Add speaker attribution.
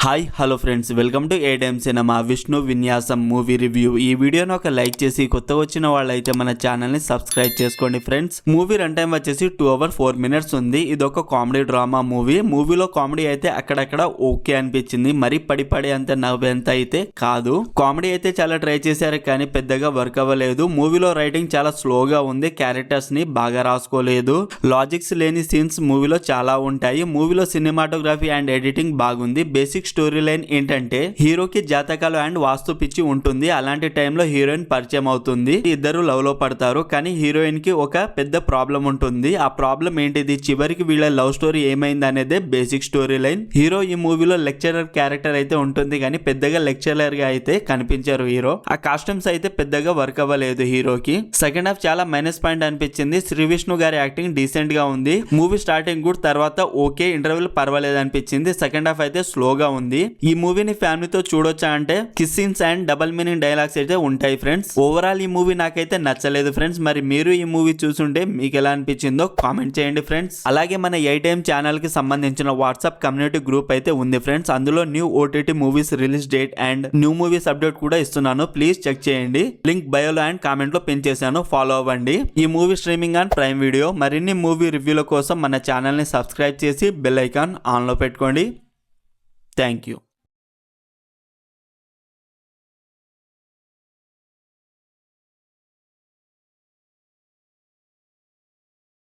Speaker 1: Hi hello friends, welcome to ఏడెం cinema Vishnu Vinyasam movie review. ఈ వీడియోని ఒక లైక్ చేసి కొత్త వచ్చిన వాళ్ళైతే మన ఛానల్ని సబ్స్క్రైబ్ చేసుకోండి ఫ్రెండ్స్. మూవీ రన్ టైం వచ్చేసి 2 hours 4 minutes ఉంది. ఇది ఒక కామెడీ డ్రామా మూవీ. మూవీలో కామెడీ అయితే అక్కడక్కడ ఓకే అనిపించింది, మరి పడి అంత నవ్వేంత అయితే కాదు. కామెడీ అయితే చాలా ట్రై చేశారు కానీ పెద్దగా వర్క్ అవ్వలేదు. మూవీలో రైటింగ్ చాలా స్లోగా ఉంది, క్యారెక్టర్స్ ని బాగా రాసుకోలేదు, లాజిక్స్ లేని సీన్స్ మూవీలో చాలా ఉంటాయి. మూవీలో సినిమాటోగ్రఫీ అండ్ ఎడిటింగ్ బాగుంది. బేసిక్ స్టోరీ లైన్ ఏంటంటే హీరోకి జాతకాలు అండ్ వాస్తు పిచ్చి ఉంటుంది. అలాంటి టైంలో హీరోయిన్ పరిచయం అవుతుంది. ఇద్దరు లవ్ లో పడతారు, కానీ హీరోయిన్ కి ఒక పెద్ద ప్రాబ్లం ఉంటుంది. ఆ ప్రాబ్లం ఏంటిది, చివరికి వీళ్ళ లవ్ స్టోరీ ఏమైంది అనేదే బేసిక్ స్టోరీ లైన్. హీరో ఈ మూవీలో లెక్చరర్ క్యారెక్టర్ అయితే ఉంటుంది, కానీ పెద్దగా లెక్చరర్ గా అయితే కనిపించారు హీరో. ఆ కాస్ట్యూమ్స్ అయితే పెద్దగా వర్క్ అవ్వలేదు హీరోకి. సెకండ్ హాఫ్ చాలా మైనస్ పాయింట్ అనిపించింది. శ్రీ విష్ణు గారి యాక్టింగ్ డీసెంట్ గా ఉంది. మూవీ స్టార్టింగ్ గుడ్, తర్వాత ఓకే, ఇంటర్వ్యూలు పర్వాలేదు అనిపించింది. సెకండ్ హాఫ్ అయితే స్లోగా ఉంది. ఈ మూవీని ఫ్యామిలీతో చూడొచ్చా అంటే kiss scenes and double meaning dialogues అయితే ఉంటాయి ఫ్రెండ్స్. ఓవరాల్ ఈ మూవీ నాకైతే నచ్చలేదు ఫ్రెండ్స్. మరి మీరు ఈ మూవీ చూసుంటే మీకు ఎలా అనిపించిందో కామెంట్ చేయండి ఫ్రెండ్స్. అలాగే మన ఏటీఎం ఛానల్ కి సంబంధించిన వాట్సాప్ కమ్యూనిటీ గ్రూప్ అయితే ఉంది ఫ్రెండ్స్. అందులో new OTT movies release date and new movies update కూడా ఇస్తున్నాను, ప్లీజ్ చెక్ చేయండి. లింక్ బయోలో అండ్ కామెంట్ లో పిన్ చేశాను, ఫాలో అవ్వండి. ఈ movie streaming and prime video. మరిన్ని మూవీ రివ్యూల కోసం మన ఛానల్ ని సబ్స్క్రైబ్ చేసి బెల్ ఐకాన్ ఆన్ లో పెట్టుకోండి. Thank you.